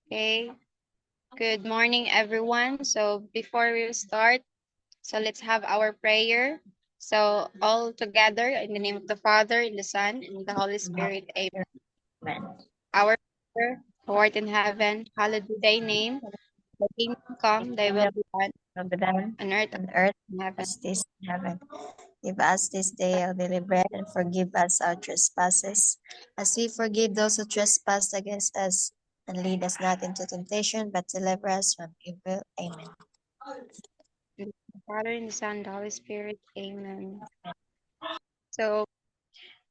Okay, good morning, everyone. So before we start, let's have our prayer. So all together in the name of the Father, and the Son, and the Holy Spirit. Amen. Amen. Our Father, who art in heaven, hallowed be thy name. Thy kingdom come, thy will be done Will be done on earth as on earth in heaven. as it is in heaven. Give us this day our daily bread, and forgive us our trespasses, as we forgive those who trespass against us. And lead us not into temptation, but deliver us from evil. Amen. In the Father, and the Son, and the Holy Spirit. Amen. So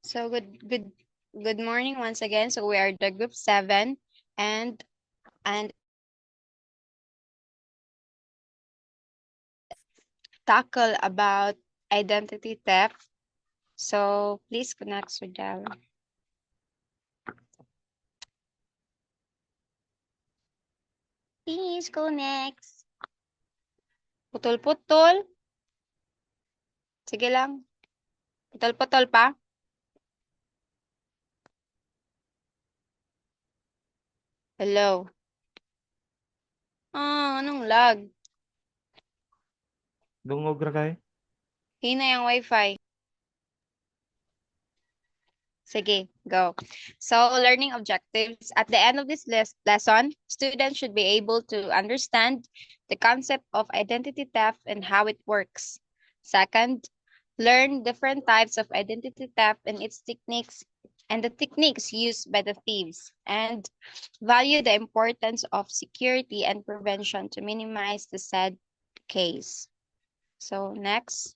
good morning once again. So we are the group 7, and and tackle about identity theft. So please connect, Sujal. Please go next. Putol-putol. Sige lang. Putol-putol pa. Hello. Anong lag? Dungog ra kay. Hina yung wifi. Sige, go. So, learning objectives. At the end of this lesson, students should be able to understand the concept of identity theft and how it works. Second, learn different types of identity theft and its techniques and the techniques used by the thieves. And value the importance of security and prevention to minimize the said case. So, next.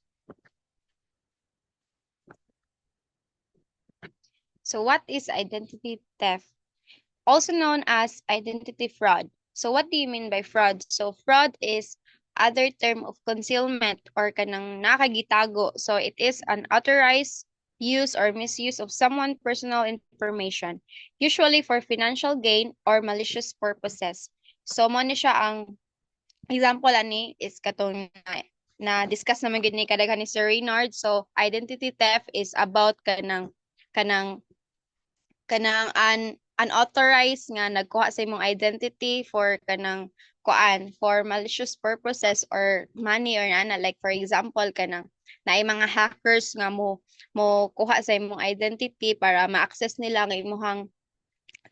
So, what is identity theft? Also known as identity fraud. So what do you mean by fraud? So fraud is other term of concealment or kanang nakagitago. So it is an unauthorized use or misuse of someone's personal information, usually for financial gain or malicious purposes. So mo ni siya ang example ani is katong na discuss naman gid ni kadaghan ni Sir Reynard. So identity theft is about kanang kanang unauthorized nga nagkuha sa imong identity for kanang kuan for malicious purposes or money or ana, like for example kanang naay mga hackers nga mo kuha sa imong identity para ma-access nila ang imong,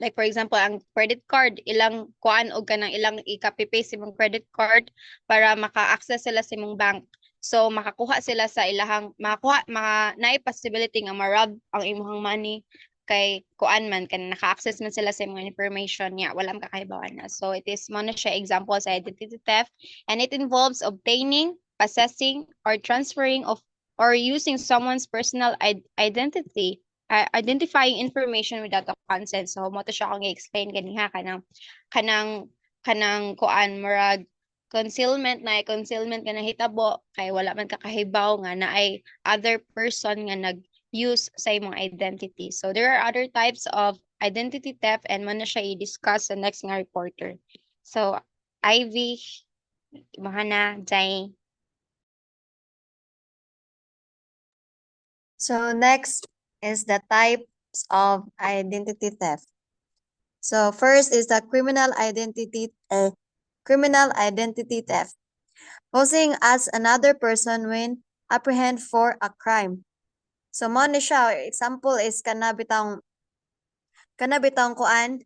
like for example ang credit card, ilang kuan og kanang ilang i-copy paste imong credit card para maka-access sila sa imong bank. So makakuha sila sa ilahang naay possibility nga ma-rob ang imong money kay kuan man kan naka-access man sila sa imong information niya, walang kakahibawan na. So it is mo na siya example sa identity theft, and it involves obtaining, possessing, or transferring of or using someone's personal identity, identifying information without a consent. So mo to siya akong i-explain ganiha kanang kanang kuan murag concealment na concealment nga nahitabo kay wala man kakahibaw nga na ay other person nga nag-use sa imong identity. So there are other types of identity theft, and mo na siya i-discuss sa next nga reporter. So Ivy, mahana Jay. So next is the types of identity theft. So first is the criminal identity theft. Posing as another person when apprehend for a crime. So mo ni siya, example is kanabitang kuan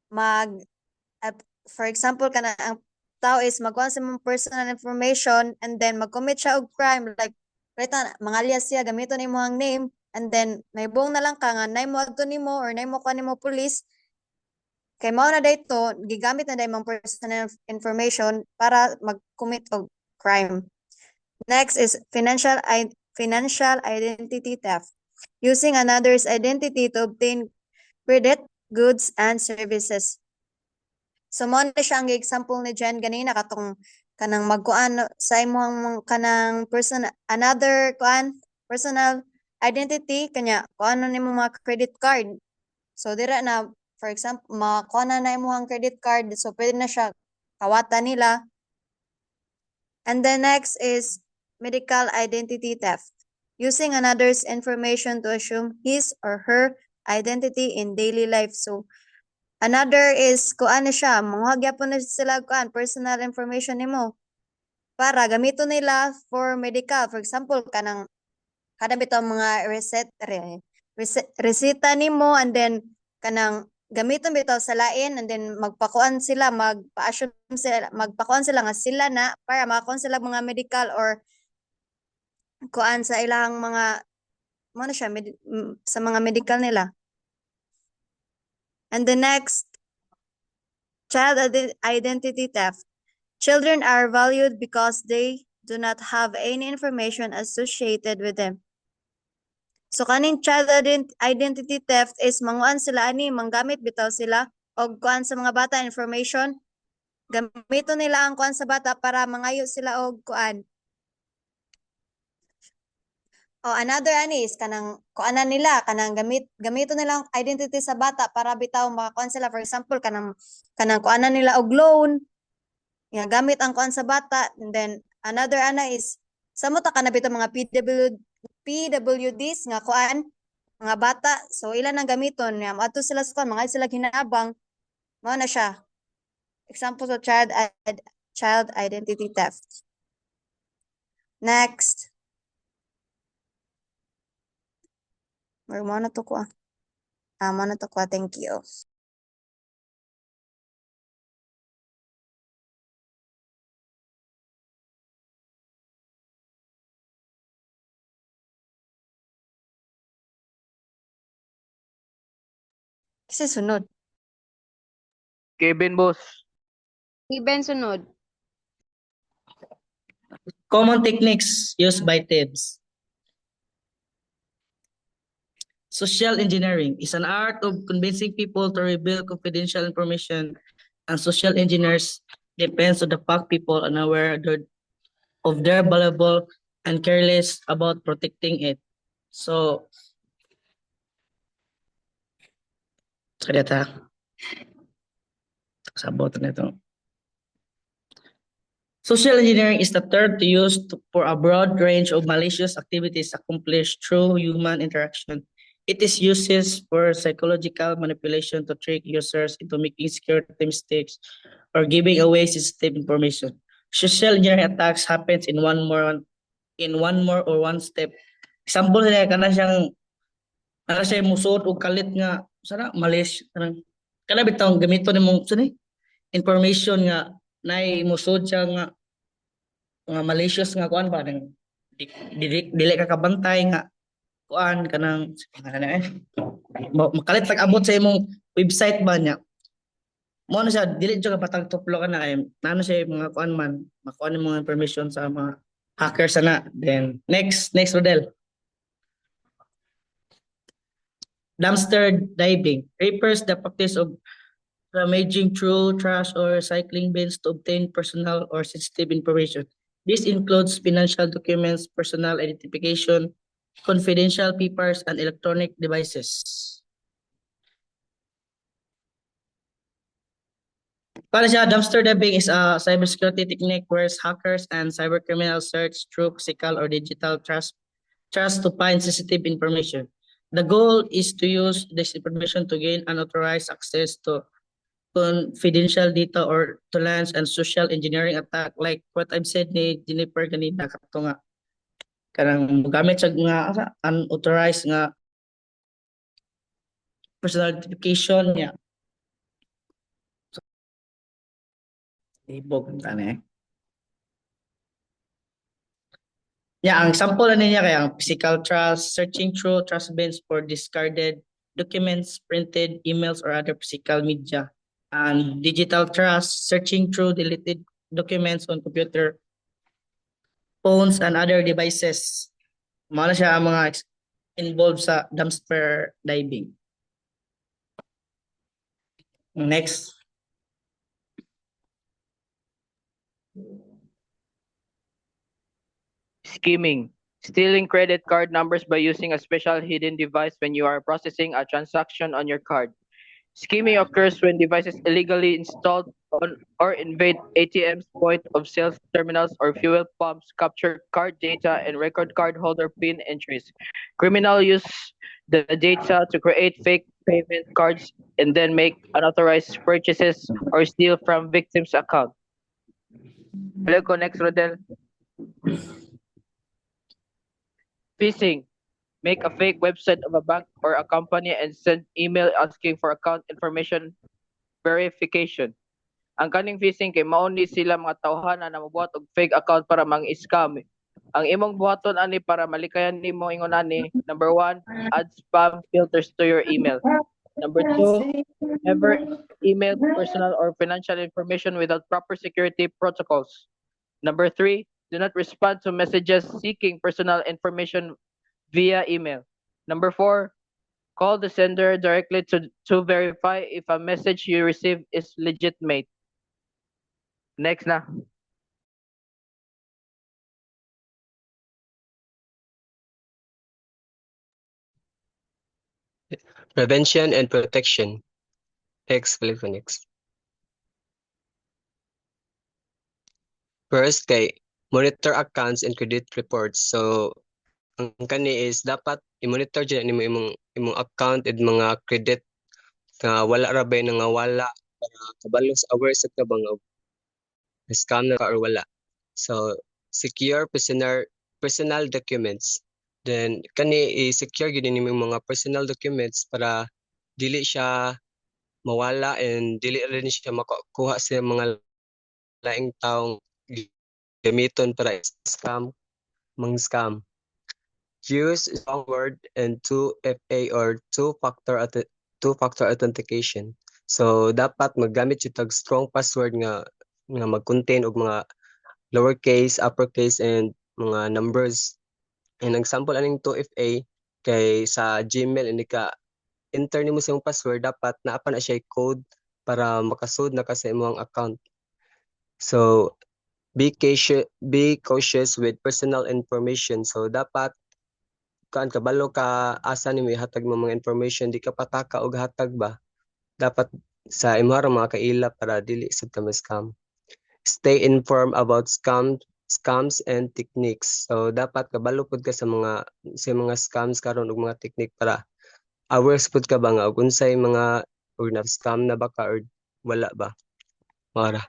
mag for example ang tao is magkuha sa mong personal information and then mag-commit siya og crime, like mga alias siya gamiton nimo ang name, and then naibong na lang ka nga nay mo adto nimo or nay mo kuha nimo police kay mao na dayto gigamit na day mong personal information para mag-commit og crime. Next is financial identity theft. Using another's identity to obtain credit, goods, and services. So mo na siya ang example ni Jen ganina katong kanang magkuan sa imong kanang another personal identity kanya kuan nimo mga credit card. So dira na for example makuha na imong credit card, so pwede na siya kawatan nila. And then next is medical identity theft. Using another's information to assume his or her identity in daily life. So Another is kuan na siya, manguha gyapon na sila kuan personal information nimo para gamiton nila for medical. For example, kanang kada bitaw mga reseta nimo and then kanang gamiton bitaw sa lain and then magpakuan sila, magpakuan sila nga sila na para makakuan sila mga medical or kuan sa ilang mga mo na siya sa mga medical nila. And the next, child identity theft. Children are valued because they do not have any information associated with them. So kaning child identity theft is manguan sila ani manggamit bitaw sila og kuan sa mga bata information. Gamiton nila ang kuan sa bata para mangayo sila og kuan. O another ani is kanang kuanan nila kanang gamiton nila ang identity sa bata para bitaw makakuan sila, for example kanang kuanan nila og loan. Ya gamit ang kuan sa bata, and then another ana is samo ta kana bitaw mga PWDs nga kuan mga bata, so ilan ang gamiton nga ato sila sa kuan mga sila hinabang mao na siya example of child identity theft. Next, mo na to ko mo na to ko, thank you. Kasi sunod. Kevin, boss. Iben sunod. Common techniques used by TIBS. Social engineering is an art of convincing people to reveal confidential information, and social engineers depends on the fact people are unaware of their valuable and careless about protecting it. So, kadata. Sabot na ito. Social engineering is the term used for a broad range of malicious activities accomplished through human interaction. It is used for psychological manipulation to trick users into making security mistakes or giving away sensitive information. Social engineering attacks happens in one more or one step. Example niya kana siya musod og kalit nga sana malis kana bitaw gamito nimo information nga nay musod siya nga malicious nga kuan ba nang dili ka kabantay nga kuan kanang makalit tag abot sa imong website ba niya mo na siya dili jud ka patag tuplo ka na ay nano siya mga kuan man makuan mga information sa mga hackers sana. Then next Rodel. Dumpster diving refers the practice of rummaging through trash or recycling bins to obtain personal or sensitive information. This includes financial documents, personal identification, confidential papers, and electronic devices. Para siya, dumpster diving is a cybersecurity technique where hackers and cybercriminals search through physical or digital trash to find sensitive information. The goal is to use this information to gain unauthorized access to confidential data or to launch and social engineering attack like what I've said ni Jennifer kanina kato nga kanang gamit sa nga unauthorized nga personal identification niya. Ibog tani. Yeah, ang example na niya kaya ang physical trust, searching through trust bins for discarded documents, printed emails or other physical media. And digital trust, searching through deleted documents on computer, phones, and other devices. Mga na siya ang mga involved sa dumpster diving. Next. Skimming. Stealing credit card numbers by using a special hidden device when you are processing a transaction on your card. Scheming occurs when devices illegally installed on or invade ATMs, point of sales terminals, or fuel pumps, capture card data, and record cardholder PIN entries. Criminals use the data to create fake payment cards and then make unauthorized purchases or steal from victims' account. Hello, go next, Rodel. Phishing. Make a fake website of a bank or a company and send email asking for account information verification. Ang kaning phishing kay mao ni sila mga tawhana na mobuhat og fake account para mang-scam. Ang imong buhaton ani para malikayan nimo ingon ani, number 1, add spam filters to your email. Number 2, never email personal or financial information without proper security protocols. Number 3, do not respond to messages seeking personal information via email. Number 4, call the sender directly to verify if a message you receive is legitimate. Next na. Prevention and protection. Next, Felipe, next. First, kay monitor accounts and credit reports. So, ang kani is dapat i-monitor dyan imong account at mga credit nga wala ra bay nga wala para kabalos aware sa ka bang scam na ka or wala. So, secure personal documents. Then, kani i-secure gid nimo mga personal documents para dili siya mawala and dili rin siya makuha sa mga laing taong gamiton para scam. Use strong word and 2FA or two-factor authentication. So dapat maggamit siya tag strong password nga mag-contain og mga lowercase, uppercase and mga numbers. And example aning 2FA kay sa Gmail hindi ka enter nimo sa imong password dapat naa pa na siya code para makasud na ka sa imong account. So be cautious with personal information. So dapat kabalo ka asa nimo ihatag mo mga information di ka pataka og hatag ba. Dapat sa imong mga kaila para dili sad ka scam. Stay informed about scams and techniques. So dapat kabalo pud ka sa mga scams karon ug mga technique para aware pud ka ba nga ug unsay mga or na scam na ba ka or wala ba. Mara.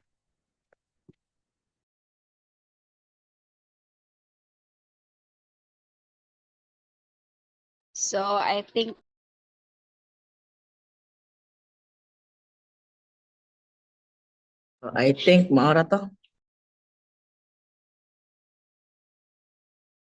So I think I think maara to.